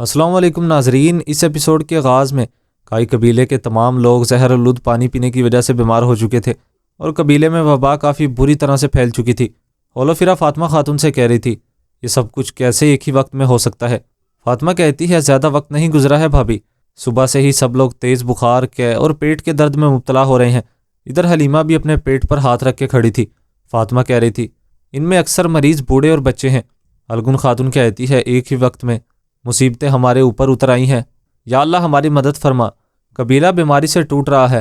السلام علیکم ناظرین، اس ایپیسوڈ کے آغاز میں کائی قبیلے کے تمام لوگ زہر آلود پانی پینے کی وجہ سے بیمار ہو چکے تھے اور قبیلے میں وبا کافی بری طرح سے پھیل چکی تھی۔ ہولوفیرا فاطمہ خاتون سے کہہ رہی تھی یہ سب کچھ کیسے ایک ہی وقت میں ہو سکتا ہے۔ فاطمہ کہتی ہے زیادہ وقت نہیں گزرا ہے بھابھی، صبح سے ہی سب لوگ تیز بخار کے اور پیٹ کے درد میں مبتلا ہو رہے ہیں۔ ادھر حلیمہ بھی اپنے پیٹ پر ہاتھ رکھ کے کھڑی تھی۔ فاطمہ کہہ رہی تھی ان میں اکثر مریض بوڑھے اور بچے ہیں۔ الگن خاتون کہتی ہے ایک ہی وقت میں مصیبتیں ہمارے اوپر اتر آئی ہیں، یا اللہ ہماری مدد فرما۔ قبیلہ بیماری سے ٹوٹ رہا ہے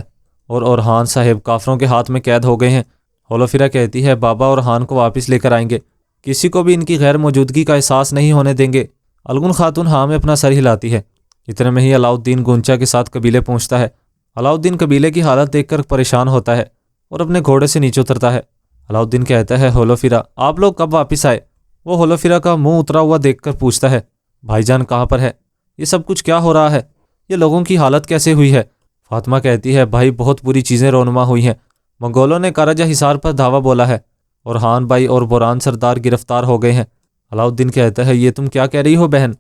اور اورحان صاحب کافروں کے ہاتھ میں قید ہو گئے ہیں۔ ہولوفیرا کہتی ہے بابا اورحان کو واپس لے کر آئیں گے، کسی کو بھی ان کی غیر موجودگی کا احساس نہیں ہونے دیں گے۔ الگن خاتون ہاں میں اپنا سر ہلاتی ہے۔ اتنے میں ہی علاؤالدین گونچا کے ساتھ قبیلے پہنچتا ہے۔ علاؤالدین قبیلے کی حالت دیکھ کر پریشان ہوتا ہے اور اپنے گھوڑے سے نیچے اترتا ہے۔ علاؤالدین کہتا ہے ہولوفیرا آپ لوگ کب واپس آئے؟ وہ ہولوفیرا کا منہ اترا ہوا دیکھ کر پوچھتا ہے بھائی جان کہاں پر ہے؟ یہ سب کچھ کیا ہو رہا ہے؟ یہ لوگوں کی حالت کیسے ہوئی ہے؟ فاطمہ کہتی ہے بھائی بہت بری چیزیں رونما ہوئی ہیں، منگولوں نے کارجہ حصار پر دھاوا بولا ہے اور ہان بھائی اور بوران سردار گرفتار ہو گئے ہیں۔ علاؤالدین کہتا ہے یہ تم کیا کہہ رہی ہو بہن؟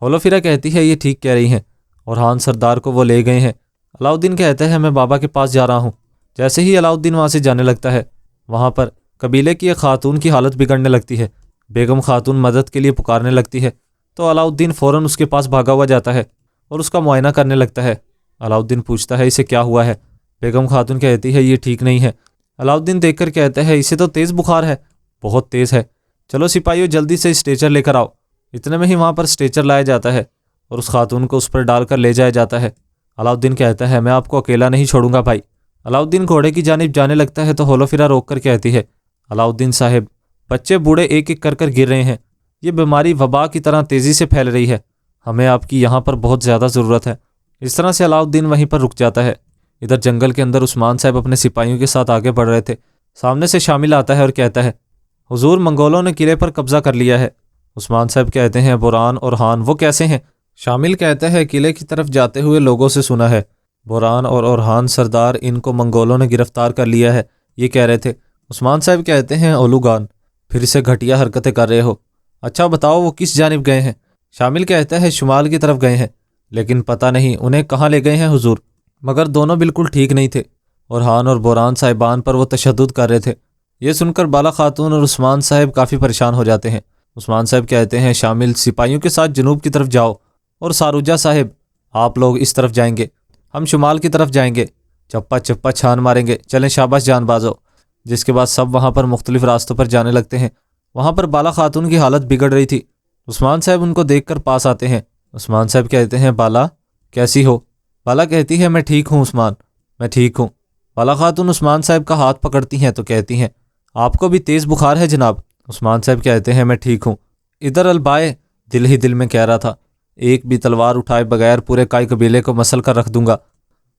ہولوفیرا کہتی ہے یہ ٹھیک کہہ رہی ہیں، اور ہان سردار کو وہ لے گئے ہیں۔ علاؤالدین کہتا ہے میں بابا کے پاس جا رہا ہوں۔ جیسے ہی علاؤالدین وہاں سے جانے لگتا ہے، وہاں پر قبیلے کی ایک خاتون کی حالت بگڑنے لگتی ہے۔ بیگم خاتون مدد کے لیے پکارنے لگتی ہے تو علاؤالدین فوراً اس کے پاس بھاگا ہوا جاتا ہے اور اس کا معائنہ کرنے لگتا ہے۔ علاؤالدین پوچھتا ہے اسے کیا ہوا ہے؟ بیگم خاتون کہتی ہے یہ ٹھیک نہیں ہے۔ علاؤالدین دیکھ کر کہتا ہے اسے تو تیز بخار ہے، بہت تیز ہے، چلو سپاہیوں جلدی سے اسٹریچر لے کر آؤ۔ اتنے میں ہی وہاں پر اسٹریچر لایا جاتا ہے اور اس خاتون کو اس پر ڈال کر لے جایا جاتا ہے۔ علاؤالدین کہتا ہے میں آپ کو اکیلا نہیں چھوڑوں گا بھائی۔ علاؤالدین گھوڑے کی جانب جانے لگتا ہے تو ہولوفیرا روک کر کہتی ہے علاؤالدین صاحب بچے بوڑھے ایک ایک کر کر گر رہے ہیں، یہ بیماری وبا کی طرح تیزی سے پھیل رہی ہے، ہمیں آپ کی یہاں پر بہت زیادہ ضرورت ہے۔ اس طرح سے علاؤالدین وہیں پر رک جاتا ہے۔ ادھر جنگل کے اندر عثمان صاحب اپنے سپاہیوں کے ساتھ آگے بڑھ رہے تھے۔ سامنے سے شامل آتا ہے اور کہتا ہے حضور منگولوں نے قلعے پر قبضہ کر لیا ہے۔ عثمان صاحب کہتے ہیں بوران اور ہان وہ کیسے ہیں؟ شامل کہتا ہے قلعے کی طرف جاتے ہوئے لوگوں سے سنا ہے بوران اور اورحان سردار ان کو منگولوں نے گرفتار کر لیا ہے، یہ کہہ رہے تھے۔ عثمان صاحب کہتے ہیں اولوگان پھر سے گھٹیا حرکتیں کر رہے ہو، اچھا بتاؤ وہ کس جانب گئے ہیں؟ شامل کہتا ہے شمال کی طرف گئے ہیں، لیکن پتہ نہیں انہیں کہاں لے گئے ہیں حضور، مگر دونوں بالکل ٹھیک نہیں تھے، اورحان اور بوران صاحبان پر وہ تشدد کر رہے تھے۔ یہ سن کر بالا خاتون اور عثمان صاحب کافی پریشان ہو جاتے ہیں۔ عثمان صاحب کہتے ہیں شامل سپاہیوں کے ساتھ جنوب کی طرف جاؤ، اور ساروجہ صاحب آپ لوگ اس طرف جائیں گے، ہم شمال کی طرف جائیں گے، چپا چپا چھان ماریں گے، چلیں شاباش جان بازو۔ جس کے بعد سب وہاں پر مختلف راستوں پر جانے لگتے ہیں۔ وہاں پر بالا خاتون کی حالت بگڑ رہی تھی۔ عثمان صاحب ان کو دیکھ کر پاس آتے ہیں۔ عثمان صاحب کہتے ہیں بالا کیسی ہو؟ بالا کہتی ہے میں ٹھیک ہوں عثمان، میں ٹھیک ہوں۔ بالا خاتون عثمان صاحب کا ہاتھ پکڑتی ہیں تو کہتی ہیں آپ کو بھی تیز بخار ہے جناب؟ عثمان صاحب کہتے ہیں میں ٹھیک ہوں۔ ادھر البائے دل ہی دل میں کہہ رہا تھا ایک بھی تلوار اٹھائے بغیر پورے کائی قبیلے کو مسل کر رکھ دوں گا،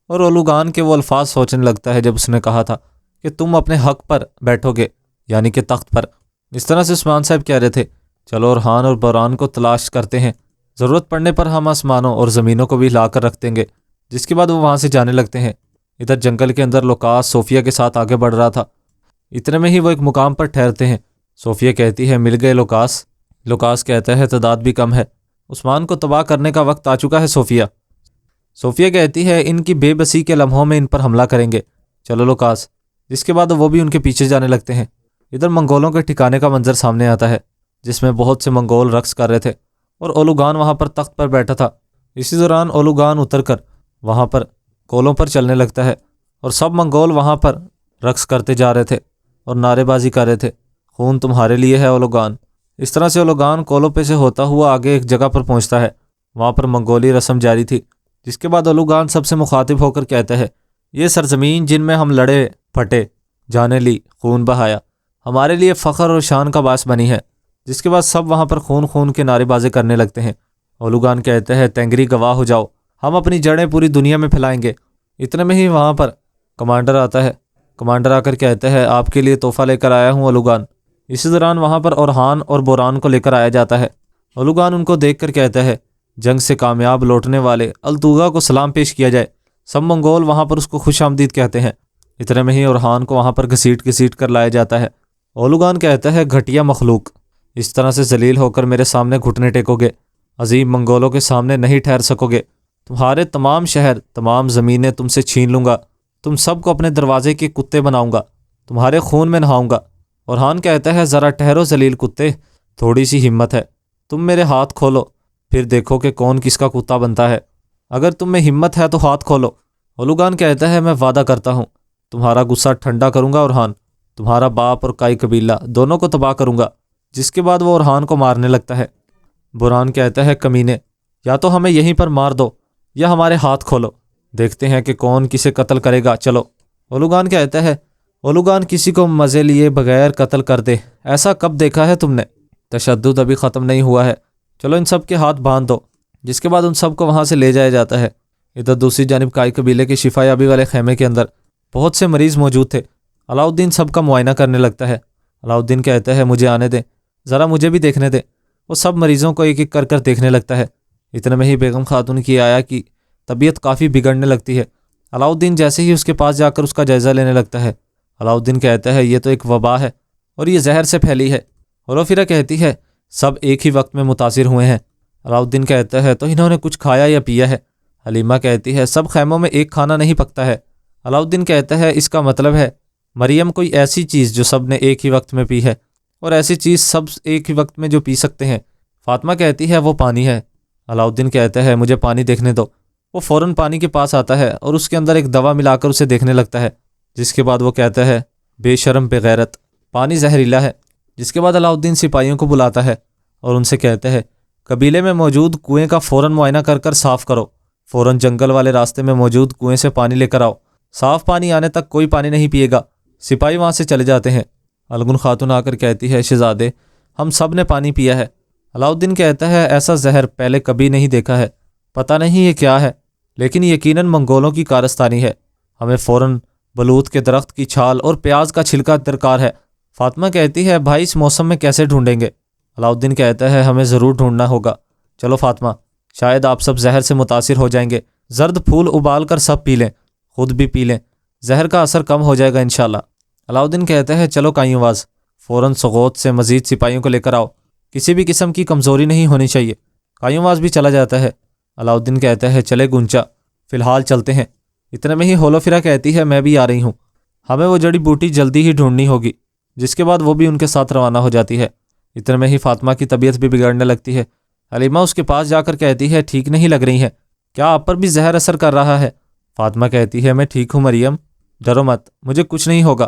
اور اولوگان کے وہ الفاظ سوچنے لگتا ہے جب اس نے کہا تھا کہ تم اپنے حق پر بیٹھو گے، یعنی کہ تخت پر۔ اس طرح سے عثمان صاحب کہہ رہے تھے چلو اورحان اور بوران کو تلاش کرتے ہیں، ضرورت پڑنے پر ہم آسمانوں اور زمینوں کو بھی لا کر رکھ دیں گے۔ جس کے بعد وہ وہاں سے جانے لگتے ہیں۔ ادھر جنگل کے اندر لوکاس صوفیہ کے ساتھ آگے بڑھ رہا تھا۔ اتنے میں ہی وہ ایک مقام پر ٹھہرتے ہیں۔ صوفیہ کہتی ہے مل گئے لوکاس؟ لوکاس کہتا ہے تعداد بھی کم ہے، عثمان کو تباہ کرنے کا وقت آ چکا ہے صوفیہ۔ صوفیہ کہتی ہے ان کی بے بسی کے لمحوں میں ان پر حملہ کریں گے، چلو لوکاس۔ جس کے بعد وہ بھی ان کے پیچھے جانے لگتے ہیں۔ ادھر منگولوں کے ٹھکانے کا منظر سامنے آتا ہے جس میں بہت سے منگول رقص کر رہے تھے اور اولوگان وہاں پر تخت پر بیٹھا تھا۔ اسی دوران اولوگان اتر کر وہاں پر کولوں پر چلنے لگتا ہے اور سب منگول وہاں پر رقص کرتے جا رہے تھے اور نعرے بازی کر رہے تھے خون تمہارے لیے ہے اولوگان۔ اس طرح سے اولوگان کولوں پہ سے ہوتا ہوا آگے ایک جگہ پر پہنچتا ہے، وہاں پر منگولی رسم جاری تھی۔ جس کے بعد اولوگان سب سے مخاطب ہو کر کہتا ہے یہ سرزمین جن میں ہم لڑے پھٹے، جانے لی، خون بہایا، ہمارے لیے فخر اور شان کا باعث بنی ہے۔ جس کے بعد سب وہاں پر خون خون کے نعرے بازی کرنے لگتے ہیں۔ اولوگان کہتے ہیں تینگری گواہ ہو جاؤ، ہم اپنی جڑیں پوری دنیا میں پھیلائیں گے۔ اتنے میں ہی وہاں پر کمانڈر آتا ہے۔ کمانڈر آ کر کہتا ہے آپ کے لیے تحفہ لے کر آیا ہوں اولوگان۔ اسی دوران وہاں پر اورحان اور بوران کو لے کر آیا جاتا ہے۔ اولوگان ان کو دیکھ کر کہتا ہے جنگ سے کامیاب لوٹنے والے التوگا کو سلام پیش کیا جائے۔ سب منگول وہاں پر اس کو خوش آمدید کہتے ہیں۔ اتنے میں ہی اورحان کو وہاں پر گھسیٹ گھسیٹ کر لایا جاتا ہے۔ اولوگان کہتا ہے گھٹیا مخلوق، اس طرح سے ذلیل ہو کر میرے سامنے گھٹنے ٹیکو گے؟ عظیم منگولوں کے سامنے نہیں ٹھہر سکو گے۔ تمہارے تمام شہر، تمام زمینیں تم سے چھین لوں گا، تم سب کو اپنے دروازے کے کتے بناؤں گا، تمہارے خون میں نہاؤں گا۔ اورحان کہتا ہے ذرا ٹھہرو ذلیل کتے، تھوڑی سی ہمت ہے، تم میرے ہاتھ کھولو، پھر دیکھو کہ کون کس کا کتا بنتا ہے۔ اگر تم میں ہمت ہے تو ہاتھ کھولو۔ اولوگان کہتا ہے میں وعدہ کرتا ہوں تمہارا غصہ ٹھنڈا کروں گا اورحان، تمہارا باپ اور کائی قبیلہ دونوں کو تباہ کروں گا۔ جس کے بعد وہ اورحان کو مارنے لگتا ہے۔ برہان کہتا ہے کمینے، یا تو ہمیں یہیں پر مار دو یا ہمارے ہاتھ کھولو، دیکھتے ہیں کہ کون کسے قتل کرے گا، چلو۔ اولوگان کہتا ہے اولوگان کسی کو مزے لیے بغیر قتل کر دے، ایسا کب دیکھا ہے تم نے؟ تشدد ابھی ختم نہیں ہوا ہے، چلو ان سب کے ہاتھ باندھ دو۔ جس کے بعد ان سب کو وہاں سے لے جایا جاتا ہے۔ ادھر دوسری جانب کائی قبیلے کے شفا یابی والے خیمے کے اندر بہت سے مریض موجود تھے۔ علاؤالدین سب کا معائنہ کرنے لگتا ہے۔ علاؤالدین کہتا ہے مجھے آنے دیں، ذرا مجھے بھی دیکھنے دیں۔ وہ سب مریضوں کو ایک ایک کر دیکھنے لگتا ہے۔ اتنے میں ہی بیگم خاتون کی آیا کی طبیعت کافی بگڑنے لگتی ہے۔ علاؤالدین جیسے ہی اس کے پاس جا کر اس کا جائزہ لینے لگتا ہے۔ علاؤالدین کہتا ہے یہ تو ایک وبا ہے اور یہ زہر سے پھیلی ہے۔ اولوفرا کہتی ہے سب ایک ہی وقت میں متاثر ہوئے ہیں۔ علاؤالدین کہتا ہے تو انہوں نے کچھ کھایا یا پیا ہے؟ حلیمہ کہتی ہے سب خیموں میں ایک کھانا نہیں پکتا ہے۔ علاؤالدین کہتا ہے اس کا مطلب ہے مریم کوئی ایسی چیز جو سب نے ایک ہی وقت میں پی ہے، اور ایسی چیز سب ایک ہی وقت میں جو پی سکتے ہیں۔ فاطمہ کہتی ہے وہ پانی ہے۔ علاؤالدین کہتا ہے مجھے پانی دیکھنے دو۔ وہ فوراً پانی کے پاس آتا ہے اور اس کے اندر ایک دوا ملا کر اسے دیکھنے لگتا ہے۔ جس کے بعد وہ کہتا ہے بے شرم بے غیرت، پانی زہریلا ہے۔ جس کے بعد علاؤالدین سپاہیوں کو بلاتا ہے اور ان سے کہتا ہے قبیلے میں موجود کنویں کا فوراً معائنہ کر صاف کرو، فوراً جنگل والے راستے میں موجود کنویں سے پانی لے کر آؤ، صاف پانی آنے تک کوئی پانی نہیں پیے گا۔ سپاہی وہاں سے چلے جاتے ہیں۔ الگن خاتون آ کر کہتی ہے شہزادے ہم سب نے پانی پیا ہے۔ علاؤالدین کہتا ہے ایسا زہر پہلے کبھی نہیں دیکھا ہے، پتہ نہیں یہ کیا ہے، لیکن یقیناً منگولوں کی کارستانی ہے، ہمیں فوراً بلوت کے درخت کی چھال اور پیاز کا چھلکا درکار ہے۔ فاطمہ کہتی ہے بھائی اس موسم میں کیسے ڈھونڈیں گے؟ علاؤالدین کہتا ہے ہمیں ضرور ڈھونڈنا ہوگا، چلو فاطمہ، شاید آپ سب زہر سے متاثر ہو جائیں گے، زرد پھول ابال کر سب پی لیں، خود بھی پی لیں، زہر کا اثر کم ہو جائے گا انشاءاللہ۔ علاؤالدین کہتا ہے چلو قائیوں واز، فوراً سغوت سے مزید سپاہیوں کو لے کر آؤ، کسی بھی قسم کی کمزوری نہیں ہونی چاہیے۔ قائیوں واز بھی چلا جاتا ہے۔ علاؤالدین کہتا ہے چلے گنچا، فی الحال چلتے ہیں۔ اتنے میں ہی ہولوفرا کہتی ہے میں بھی آ رہی ہوں، ہمیں وہ جڑی بوٹی جلدی ہی ڈھونڈنی ہوگی۔ جس کے بعد وہ بھی ان کے ساتھ روانہ ہو جاتی ہے۔ اتنے میں ہی فاطمہ کی طبیعت بھی بگڑنے لگتی ہے۔ حلیمہ اس کے پاس جا کر کہتی ہے ٹھیک نہیں لگ رہی ہے، کیا آپ پر بھی زہر اثر کر رہا ہے؟ فاطمہ کہتی ہے میں ٹھیک ہوں مریم، ڈرو مت، مجھے کچھ نہیں ہوگا،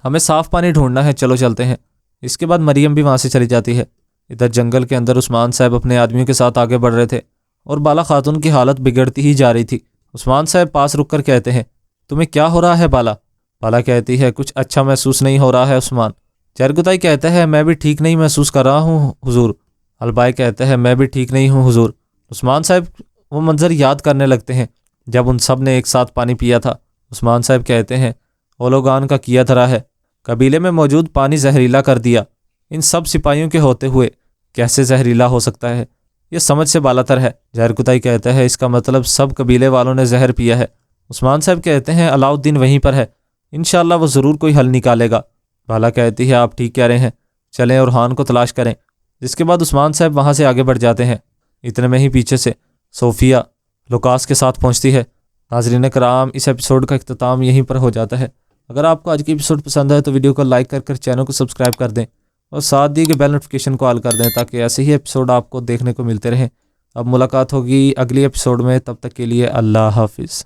ہمیں صاف پانی ڈھونڈنا ہے، چلو چلتے ہیں۔ اس کے بعد مریم بھی وہاں سے چلی جاتی ہے۔ ادھر جنگل کے اندر عثمان صاحب اپنے آدمیوں کے ساتھ آگے بڑھ رہے تھے اور بالا خاتون کی حالت بگڑتی ہی جا رہی تھی۔ عثمان صاحب پاس رک کر کہتے ہیں تمہیں کیا ہو رہا ہے بالا؟ بالا کہتی ہے کچھ اچھا محسوس نہیں ہو رہا ہے عثمان۔ چرگتائی کہتا ہے میں بھی ٹھیک نہیں محسوس کر رہا ہوں حضور۔ البائی کہتا ہے میں بھی ٹھیک نہیں ہوں حضور۔ عثمان صاحب وہ منظر یاد کرنے لگتے ہیں جب ان سب نے ایک ساتھ پانی پیا تھا۔ عثمان صاحب کہتے ہیں اولوگان کا کیا دھرا ہے، قبیلے میں موجود پانی زہریلا کر دیا، ان سب سپاہیوں کے ہوتے ہوئے کیسے زہریلا ہو سکتا ہے؟ یہ سمجھ سے بالا تر ہے۔ زہرکتائی کہتا ہے اس کا مطلب سب قبیلے والوں نے زہر پیا ہے۔ عثمان صاحب کہتے ہیں علاؤالدین وہیں پر ہے، انشاءاللہ وہ ضرور کوئی حل نکالے گا۔ بالا کہتی ہے آپ ٹھیک کہہ رہے ہیں، چلیں اورحان کو تلاش کریں۔ جس کے بعد عثمان صاحب وہاں سے آگے بڑھ جاتے ہیں۔ اتنے میں ہی پیچھے سے صوفیہ لوکاس کے ساتھ پہنچتی ہے۔ ناظرین کرام اس ایپیسوڈ کا اختتام یہیں پر ہو جاتا ہے۔ اگر آپ کو آج کی ایپیسوڈ پسند ہے تو ویڈیو کو لائک کر چینل کو سبسکرائب کر دیں اور ساتھ دی کہ بیل نوٹیفیکیشن کو آل کر دیں تاکہ ایسے ہی ایپیسوڈ آپ کو دیکھنے کو ملتے رہیں۔ اب ملاقات ہوگی اگلی ایپیسوڈ میں، تب تک کے لیے اللہ حافظ۔